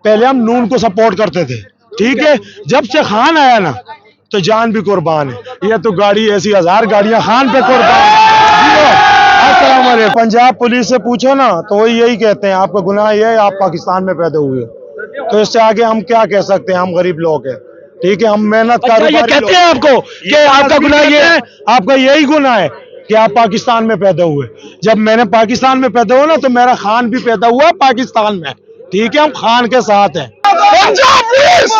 पहले हम नून को सपोर्ट करते थे, ठीक है। जब से खान आया ना तो जान भी कुर्बान है। ये तो गाड़ी ऐसी 1000 गाड़ियां खान पे कुर्बान है। अस्सलाम वालेकुम। पंजाब पुलिस से पूछो ना तो वही यही कहते हैं आपका गुनाह ये है, आप पाकिस्तान में पैदा हुए हो। तो इससे आगे हम क्या कह सकते हैं, हम गरीब लोग हैं, ठीक है, हम मेहनत ये कहते हैं आपको कि आपका गुनाह ये है, आपका यही गुनाह है कि आप पाकिस्तान में पैदा हुए। जब मैंने पाकिस्तान में पैदा हुआ ना तो मेरा खान भी पैदा हुआ पाकिस्तान में, ठीक है, हम खान के साथ हैं। पंजाब पुलिस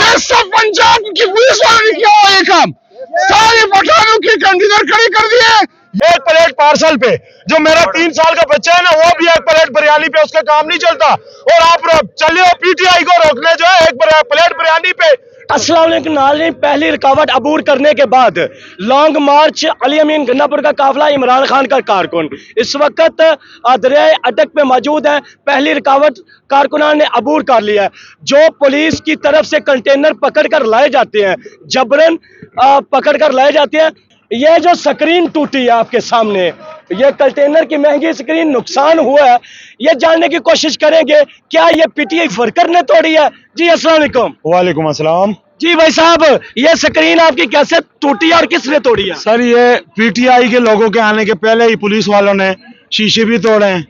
ये सब पंजाब की पुलिस वाले क्या हो ये काम, सारे पठानों की कंटेनर खड़ी कर दिए। एक प्लेट पार्सल पे जो मेरा 3 साल का बच्चा है ना वो भी एक प्लेट बिरयानी पे उसका काम नहीं चलता, और आप चले हो पीटीआई को रोकने जो है एक प्लेट बिरयानी पे। अस्सलाम वालेकुम नाज़रीन, पहली रुकावट अबूर करने के बाद लॉन्ग मार्च अली अमीन गन्नापुर का काफिला इमरान खान का कारकुन इस वक्त दरियाए अटक पे मौजूद है। पहली रुकावट कारकुनान ने अबूर कर लिया है। जो पुलिस की तरफ से कंटेनर पकड़ कर लाए जाते हैं, जबरन पकड़ कर लाए जाते हैं। ये जो स्क्रीन टूटी है आपके सामने, ये कंटेनर की महंगी स्क्रीन नुकसान हुआ है, ये जानने की कोशिश करेंगे क्या ये पीटीआई वर्कर ने तोड़ी है। जी अस्सलाम वालेकुम। वालेकुम अस्सलाम। जी भाई साहब, ये स्क्रीन आपकी कैसे टूटी है और किसने तोड़ी है? सर ये पीटीआई के लोगों के आने के पहले ही पुलिस वालों ने शीशे भी तोड़े हैं,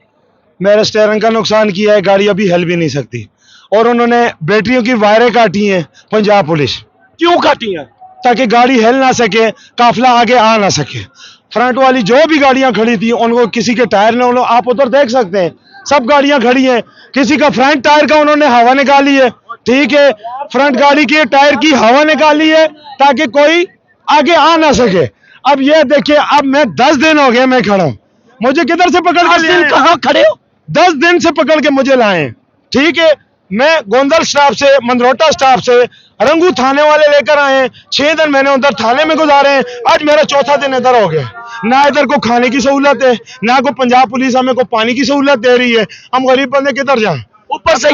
मेरे स्टीयरिंग का नुकसान किया है, गाड़ी अभी हिल भी नहीं सकती, और उन्होंने बैटरियों की वायरें काटी हैं पंजाब पुलिस। क्यों काटी है? ताकि गाड़ी हिल ना सके, काफिला आगे आ ना सके। फ्रंट वाली जो भी गाड़ियां खड़ी थी उनको किसी के टायर ने, आप उधर देख सकते हैं सब गाड़ियां खड़ी हैं, किसी का फ्रंट टायर का उन्होंने हवा निकाली है, ठीक है, फ्रंट गाड़ी के टायर की हवा निकाली है ताकि कोई आगे आ ना सके। अब ये देखिए, अब मैं 10 दिन हो गए मैं खड़ा हूं, मुझे किधर से पकड़ के कहाँ खड़े हो? 10 दिन से पकड़ के मुझे लाए, ठीक है। मैं गोंदल स्टाफ से, मंदरोटा स्टाफ से, रंगू थाने वाले लेकर आए, 6 दिन मैंने उधर थाने में गुजारे हैं, आज मेरा 4था दिन इधर हो गया। ना इधर को खाने की सहूलत है, ना को पंजाब पुलिस हमें को पानी की सहूलत दे रही है, हम गरीब बंदे किधर जाएं? ऊपर से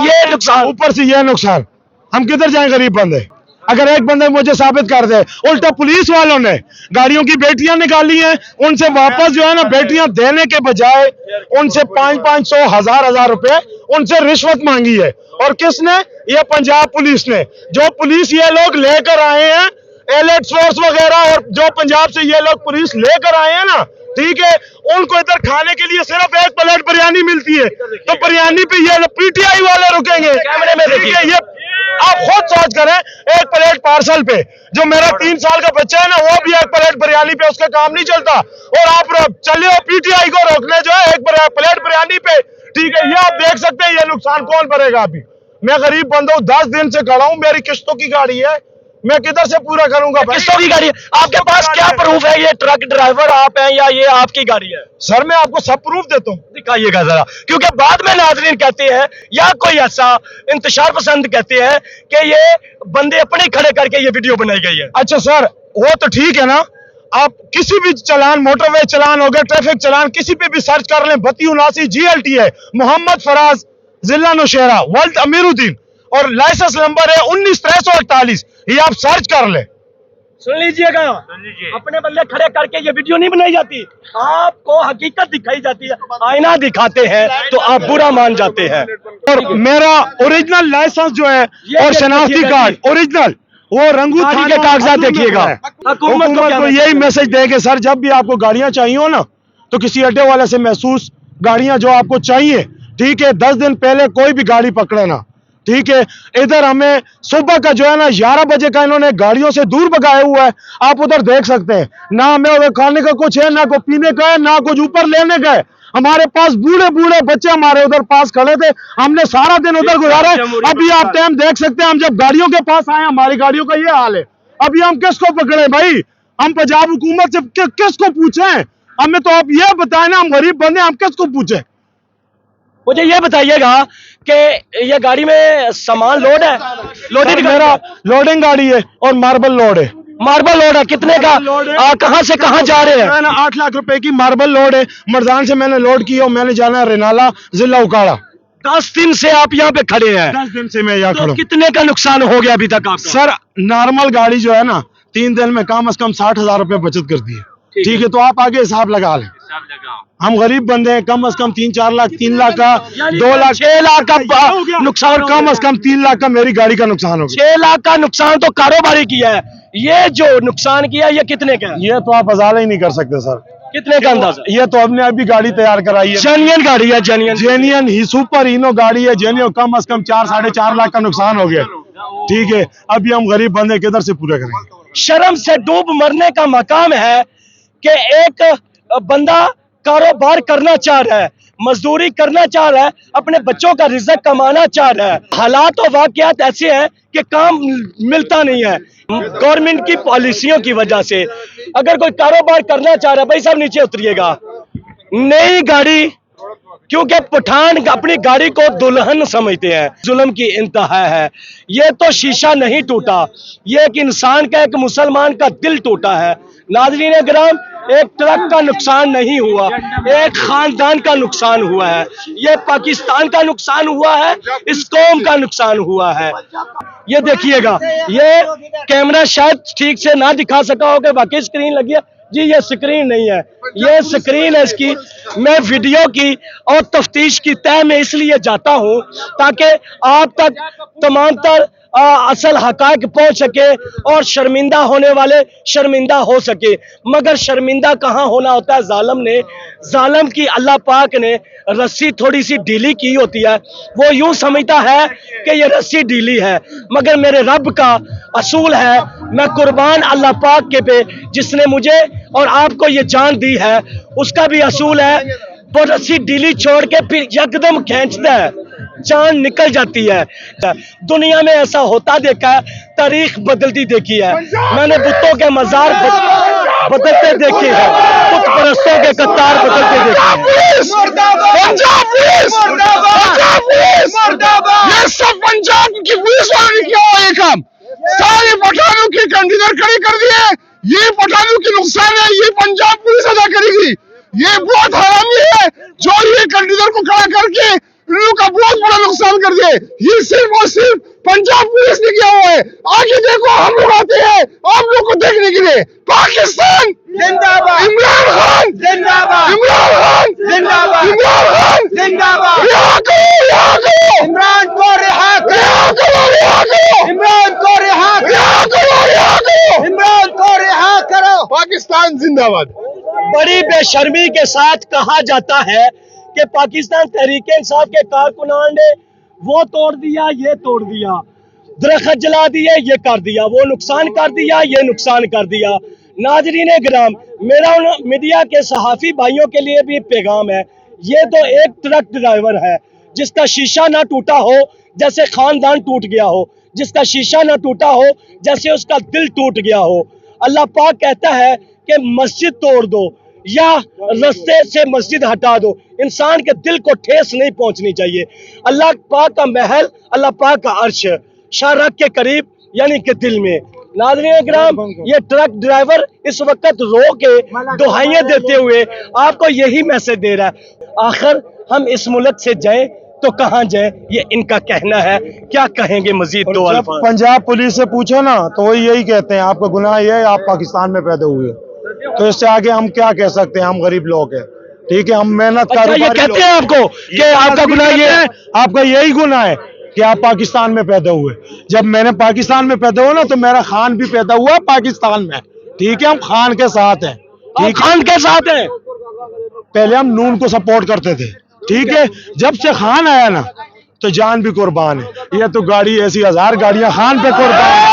ये नुकसान, हम किधर जाएं गरीब बंदे? अगर एक बंदे मुझे साबित कर दे, उल्टा पुलिस वालों ने गाड़ियों की बैटरियां निकाली हैं, उनसे वापस जो है ना बैटरियां देने के बजाय उनसे 500-500, 1000 रुपए उनसे रिश्वत मांगी है। और किसने? ये पंजाब पुलिस ने। जो पुलिस ये लोग लेकर आए हैं, एलिट फोर्स वगैरह, और जो पंजाब से ये लोग पुलिस लेकर आए हैं ना, ठीक है, उनको इधर खाने के लिए सिर्फ एक प्लेट बिरयानी मिलती है, तो बिरयानी पे ये पीटीआई वाले रुकेंगे? कैमरे में देखिए, ये आप खुद सोच करें, एक प्लेट पार्सल पे जो मेरा 3 साल का बच्चा है ना वो भी एक प्लेट बिरयानी पे उसका काम नहीं चलता, और आप चले हो पीटीआई को रोकने जो है एक प्लेट बिरयानी पे, ठीक है। ये आप देख सकते हैं, ये नुकसान कौन भरेगा? अभी मैं गरीब बंदा हूं, 10 दिन से खड़ा हूं, मेरी किस्तों की गाड़ी है, मैं किधर से पूरा करूंगा? किस्तों की गाड़ी है? आपके पास क्या प्रूफ है ये ट्रक ड्राइवर आप हैं या ये आपकी गाड़ी है? सर मैं आपको सब प्रूफ देता हूँ, दिखाइएगा जरा, क्योंकि बाद में नाज़रीन कहते हैं या कोई ऐसा इंतशार पसंद कहते हैं कि ये बंदे अपने खड़े करके ये वीडियो बनाई गई है। अच्छा सर वो तो ठीक है ना, आप किसी भी चलान, मोटरवे चलान हो गया, ट्रैफिक चलान, किसी पे भी सर्च कर लें, 3279 GLT है, मोहम्मद फराज, जिला नौशहरा, वल्द अमीरुद्दीन, और लाइसेंस नंबर है 19-348, ये आप सर्च कर ले। सुन लीजिएगा, अपने बल्ले खड़े करके ये वीडियो नहीं बनाई जाती, आपको हकीकत दिखाई जाती है, आईना दिखाते हैं तो आप बुरा मान जाते हैं। और मेरा ओरिजिनल लाइसेंस जो है और शनाख्ती कार्ड ओरिजिनल, वो रंगू थाने के कागजात देखिएगा। हुकूमत को यही मैसेज देंगे सर, जब भी आपको गाड़ियां चाहिए हो ना तो किसी अड्डे वाले से महसूस गाड़ियां जो आपको चाहिए, ठीक है, 10 दिन पहले कोई भी गाड़ी पकड़े ना, ठीक है। इधर हमें सुबह का जो है ना 11 बजे का इन्होंने गाड़ियों से दूर भगाया हुआ है, आप उधर देख सकते हैं, ना हमें उधर खाने का कुछ है, ना को पीने का है, ना कुछ ऊपर लेने का है। हमारे पास बूढ़े बूढ़े बच्चे हमारे उधर पास खड़े थे, हमने सारा दिन उधर गुजारा। अभी आप टाइम देख सकते हैं, हम जब गाड़ियों के पास आए हमारी गाड़ियों का ये हाल है। अभी हम किसको पकड़े भाई? हम पंजाब हुकूमत से किसको पूछे? हमें तो आप ये बताएं ना, हम गरीब बंदे, हम किसको पूछे? मुझे ये बताइएगा कि ये गाड़ी में सामान लोड है? लोडेड? मेरा लोडिंग गाड़ी है और मार्बल लोड है। मार्बल लोड है? कितने का? कहाँ से कहाँ जा रहे हैं? 8 लाख रुपए की मार्बल लोड है, मर्दान से मैंने लोड की और मैंने जाना है रेनाला, जिला उकाड़ा। 10 दिन से आप यहाँ पे खड़े हैं? 10 दिन से मैं यहाँ खड़ा हूँ। कितने का नुकसान हो गया अभी तक आपका? सर नॉर्मल गाड़ी जो है ना 3 दिन में कम से कम 60,000 रुपए बचत कर दी है, ठीक है, तो आप आगे हिसाब लगा लें। हम गरीब बंदे हैं, कम से कम 3-4 लाख, 3 लाख का, 2 लाख, 6 लाख का नुकसान हो कम गया। से कम 3 लाख का मेरी गाड़ी का नुकसान हो गया। 6 लाख का नुकसान तो कारोबारी किया है, ये जो नुकसान किया ये कितने का है? ये तो आप हवाला ही नहीं कर सकते सर। कितने का अंदाजा? ये तो हमने अभी गाड़ी तैयार कराई है, जेन्युइन गाड़ी है, जेन्युइन। जेन्युइन ही सुपर हीनो गाड़ी है, जेन्युइन कम से कम 4-4.5 लाख का नुकसान हो गया। ठीक है, अभी हम गरीब बंदे किधर से पूरे करेंगे? शर्म से डूब मरने का मकाम है कि एक बंदा कारोबार करना चाह रहा है, मजदूरी करना चाह रहा है, अपने बच्चों का रिज़्क कमाना चाह रहा है। हालात और वाकयात ऐसे हैं कि काम मिलता नहीं है गवर्नमेंट की पॉलिसियों की वजह से। अगर कोई कारोबार करना चाह रहा है, भाई साहब नीचे उतरिएगा, नई गाड़ी, क्योंकि पठान अपनी गाड़ी को दुल्हन समझते हैं, जुल्म की इंतहा है। ये तो शीशा नहीं टूटा, ये एक इंसान का, एक मुसलमान का दिल टूटा है। नाज़रीन किराम, एक ट्रक का नुकसान नहीं हुआ, एक खानदान का नुकसान हुआ है, ये पाकिस्तान का नुकसान हुआ है, इस कौम का नुकसान हुआ है। ये देखिएगा, ये कैमरा शायद ठीक से ना दिखा सका होगा, बाकी स्क्रीन लगी है जी, ये स्क्रीन नहीं है, ये स्क्रीन है इसकी। मैं वीडियो की और तफ्तीश की तह में इसलिए जाता हूं ताकि आप तक तमाम तर असल हकायक पहुंच सके और शर्मिंदा होने वाले शर्मिंदा हो सके। मगर शर्मिंदा कहाँ होना होता है जालिम ने, जालिम की अल्लाह पाक ने रस्सी थोड़ी सी ढीली की होती है, वो यूं समझता है कि ये रस्सी ढीली है, मगर मेरे रब का असूल है, मैं कुर्बान अल्लाह पाक के पे जिसने मुझे और आपको ये जान दी है, उसका भी असूल है, वो रस्सी ढीली छोड़ के फिर यकदम खींचता है, जान निकल जाती है। दुनिया में ऐसा होता देखा है, तारीख बदलती देखी है, मैंने बुतों के मजार बदलते देखे हैं, बुत परस्तों के कतार बदलते देखे हैं। ये सब पंजाब की पुलिस वालों ने किया हुआ ये काम, सारे पठानों के कंटेनर खड़े कर दिए, ये पठानों की नुकसान है, ये पंजाब पुलिस अदा करेगी। ये बहुत हरामी है जो ये कंटेनर को खड़ा करके इन लोगों का बहुत बड़ा नुकसान कर दिए। ये सिर्फ और सिर्फ पंजाब पुलिस ने किया हुआ है। आगे देखो, हम लोग आते हैं आप लोग को देखने के लिए। पाकिस्तान जिंदाबाद, इमरान खान जिंदाबाद, इमरान खान जिंदाबाद, इमरान खान जिंदाबाद, रिहा करो, रिहा करो इमरान को, रिहा करो, रिहा करो इमरान को, रिहा करो, रिहा करो इमरान को, रिहा करो। पाकिस्तान जिंदाबाद। बड़ी बेशर्मी के साथ कहा जाता है कि पाकिस्तान तहरीक-ए-इंसाफ के कारकुनान ने वो तोड़ दिया, ये तोड़ दिया, दरख्त जला दिए, ये कर दिया, वो नुकसान कर दिया, ये नुकसान कर दिया। नाजरीन गिराम, मेरा उन मीडिया के सहाफ़ी भाइयों के लिए भी पैगाम है, ये तो एक ट्रक ड्राइवर है जिसका शीशा ना टूटा हो जैसे खानदान टूट गया हो, जिसका शीशा ना टूटा हो जैसे उसका दिल टूट गया हो। अल्लाह पाक कहता है कि मस्जिद तोड़ दो या रास्ते से मस्जिद हटा दो, इंसान के दिल को ठेस नहीं पहुंचनी चाहिए। अल्लाह पाक का महल, अल्लाह पाक का अर्श शाहरग के करीब यानी कि दिल में। नाज़रीन किराम, ये ट्रक ड्राइवर इस वक्त रो के दुहाइयां देते हुए आपको यही मैसेज दे रहा है, आखिर हम इस मुल्क से जाएं तो कहाँ जाएं, ये इनका कहना है। क्या कहेंगे मजीद दो अल्फाज? पंजाब पुलिस से पूछो ना तो वो यही कहते हैं, आपका गुनाह ये है आप पाकिस्तान में पैदा हुए, तो इससे आगे हम क्या कह सकते हैं? हम गरीब लोग हैं, ठीक है, हम मेहनत अच्छा, ये कहते हैं आपको कि आपका गुनाह ये है, आपका यही गुनाह है कि आप पाकिस्तान में पैदा हुए। जब मैंने पाकिस्तान में पैदा हुआ ना तो मेरा खान भी पैदा हुआ पाकिस्तान में, ठीक है, हम खान के साथ हैं, ठीक, खान के साथ हैं। पहले हम नून को सपोर्ट करते थे, ठीक है, जब से खान आया ना तो जान भी कुर्बान है। ये तो गाड़ी ऐसी 1000 गाड़ियां खान पे कुर्बान